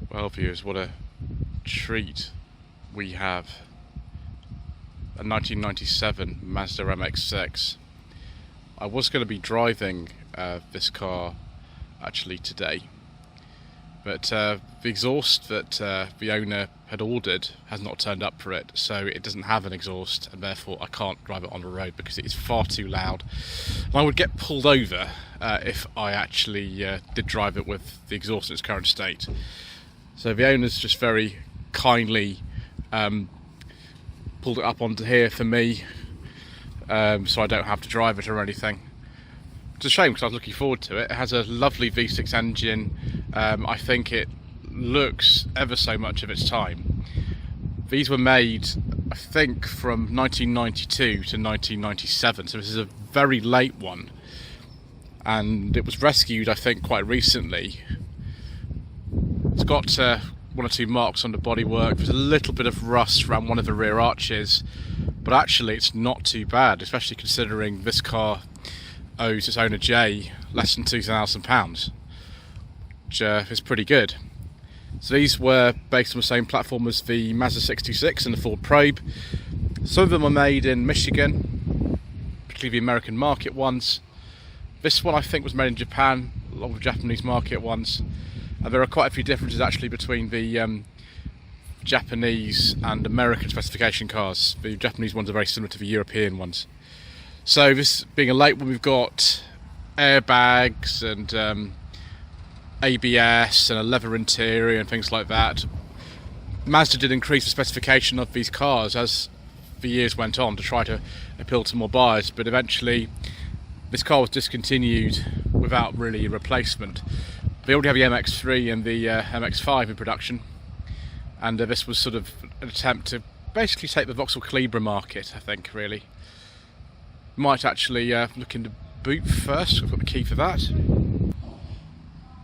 Well, viewers, what a treat we have. A 1997 Mazda MX-6. I was going to be driving this car actually today, but the exhaust that the owner had ordered has not turned up for it, so it doesn't have an exhaust, and therefore I can't drive it on the road because it is far too loud. And I would get pulled over if I actually did drive it with the exhaust in its current state. So the owner's just very kindly pulled it up onto here for me, so I don't have to drive it or anything. It's a shame because I was looking forward to it. It has a lovely V6 engine. I think it looks ever so much of its time. These were made, I think, from 1992 to 1997, so this is a very late one. And it was rescued, I think, quite recently. It's got one or two marks on the bodywork. There's a little bit of rust around one of the rear arches, but actually it's not too bad, especially considering this car owes its owner Jay less than £2,000, which is pretty good. So these were based on the same platform as the Mazda 626 and the Ford Probe. Some of them were made in Michigan, particularly the American market ones. This one I think was made in Japan, along with Japanese market ones. And there are quite a few differences actually between the Japanese and American specification cars. The Japanese ones are very similar to the European ones. So this being a late one, we've got airbags and ABS and a leather interior and things like that. Mazda did increase the specification of these cars as the years went on to try to appeal to more buyers, but eventually this car was discontinued without really a replacement. They already have the MX-3 and the MX-5 in production, and this was sort of an attempt to basically take the Vauxhall Calibra market, I think, really. Might actually look into boot first. I've got the key for that.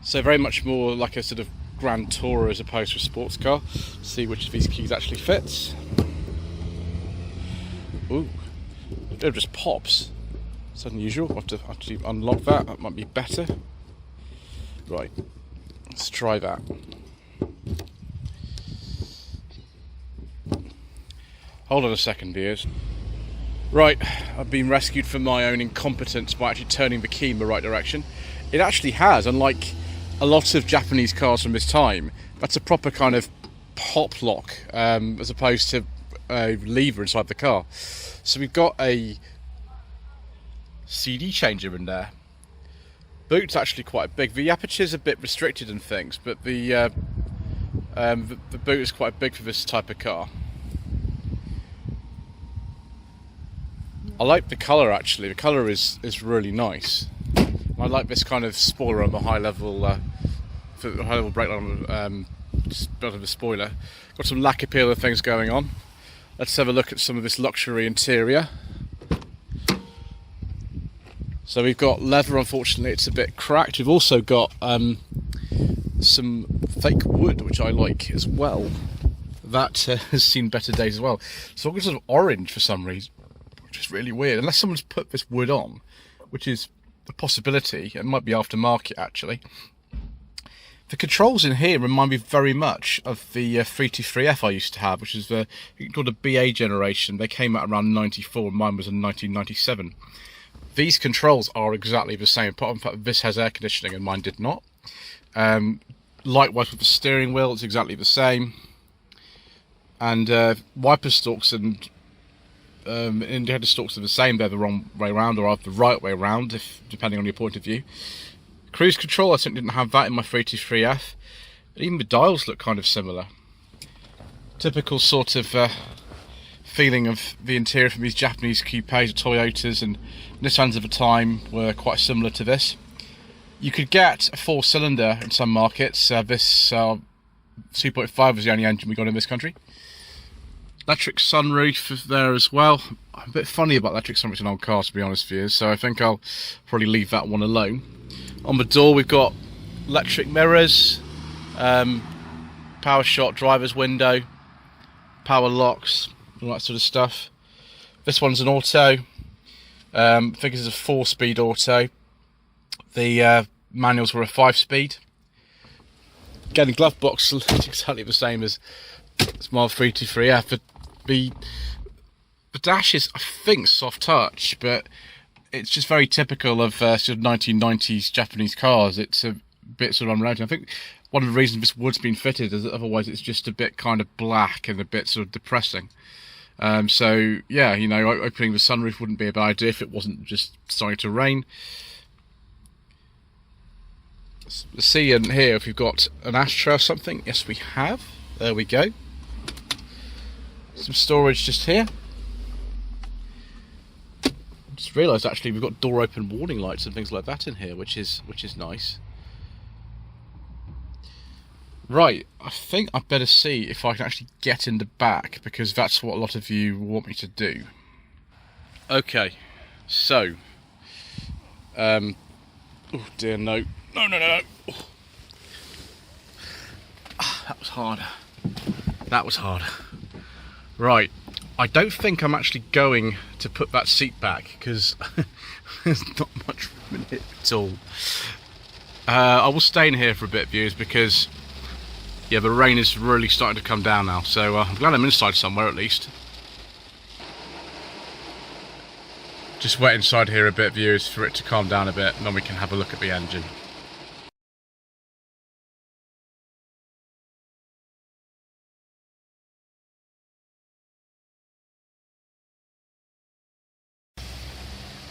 So very much more like a sort of Grand Tourer as opposed to a sports car. See which of these keys actually fits. Ooh, it just pops. It's unusual. I'll have to actually unlock that. That might be better. Right, let's try that. Hold on a second, dears. Right, I've been rescued from my own incompetence by actually turning the key in the right direction. It actually has, unlike a lot of Japanese cars from this time, that's a proper kind of pop lock, as opposed to a lever inside the car. So we've got a CD changer in there. Boot's actually quite big. The aperture's a bit restricted and things, but the boot is quite big for this type of car. I like the colour actually. The colour is really nice. I like this kind of spoiler on the high level brake line, just built of the spoiler. Got some lack appeal and things going on. Let's have a look at some of this luxury interior. So we've got leather, unfortunately it's a bit cracked. We've also got some fake wood, which I like as well. That has seen better days as well. So I've got sort of orange for some reason, which is really weird. Unless someone's put this wood on, which is a possibility. It might be aftermarket actually. The controls in here remind me very much of the 323F I used to have, which is called a BA generation. They came out around 94 and mine was in 1997. These controls are exactly the same. In fact, this has air conditioning and mine did not. Likewise with the steering wheel, it's exactly the same. And wiper stalks and indicator stalks are the same. They're the wrong way around or the right way around, depending on your point of view. Cruise control, I think, didn't have that in my 323F. Even the dials look kind of similar. Typical sort of feeling of the interior from these Japanese coupes or Toyotas, and Nissans of the time were quite similar to this. You could get a 4-cylinder in some markets. This 2.5 was the only engine we got in this country. Electric sunroof there as well. I'm a bit funny about electric sunroofs in old cars, to be honest with you, so I think I'll probably leave that one alone. On the door we've got electric mirrors, power shot driver's window, power locks, all that sort of stuff. This one's an auto. I think it's a 4-speed auto. The manuals were a 5-speed. Again, the glove box is exactly the same as Mazda 323F, but the dash is, I think, soft touch, but it's just very typical of sort of 1990s Japanese cars. It's a bit sort of unrounded. I think one of the reasons this wood's been fitted is that otherwise it's just a bit kind of black and a bit sort of depressing. So yeah, you know, opening the sunroof wouldn't be a bad idea if it wasn't just starting to rain. Let's see in here if we've got an ashtray or something. Yes, we have. There we go. Some storage just here. Just realised actually we've got door open warning lights and things like that in here, which is nice. Right, I think I'd better see if I can actually get in the back, because that's what a lot of you want me to do. Okay, so oh dear, no. Oh. That was hard. That was hard. Right, I don't think I'm actually going to put that seat back, because there's not much room in it at all. I will stay in here for a bit, viewers, because yeah, the rain is really starting to come down now, so I'm glad I'm inside somewhere at least. Just wait inside here a bit, viewers, for it to calm down a bit, and then we can have a look at the engine.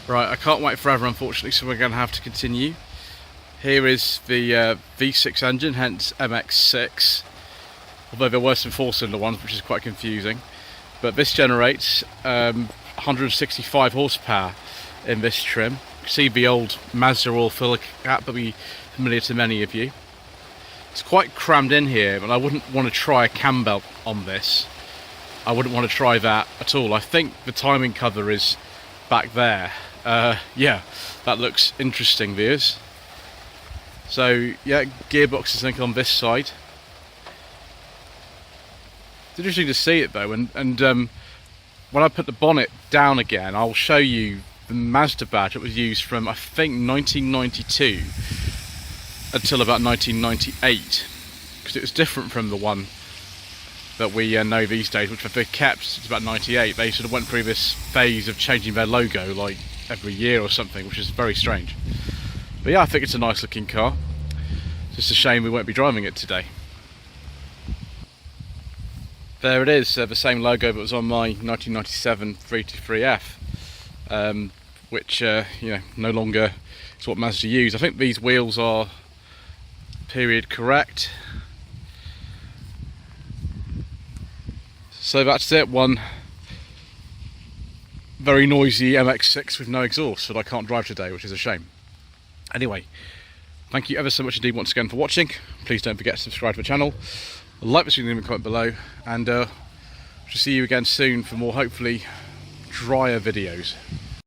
Right, I can't wait forever, unfortunately, so we're going to have to continue. Here is the V6 engine, hence MX-6, although there were some 4-cylinder ones, which is quite confusing. But this generates 165 horsepower in this trim. You can see the old Mazda oil filler cap that will be familiar to many of you. It's quite crammed in here, but I wouldn't want to try a cam belt on this. I wouldn't want to try that at all. I think the timing cover is back there. Yeah, that looks interesting, viewers. So yeah, gearbox is on this side. It's interesting to see it though, and when I put the bonnet down again, I'll show you the Mazda badge that was used from, I think, 1992 until about 1998, because it was different from the one that we know these days, which they've kept since about 98. They sort of went through this phase of changing their logo like every year or something, which is very strange. But yeah, I think it's a nice looking car. Just a shame we won't be driving it today. There it is, the same logo that was on my 1997 323F, which you know, no longer is what Mazda use. I think these wheels are period correct. So that's it, one very noisy MX-6 with no exhaust that I can't drive today, which is a shame. Anyway, thank you ever so much indeed once again for watching. Please don't forget to subscribe to the channel, like this video and comment below, and we'll see you again soon for more, hopefully drier videos.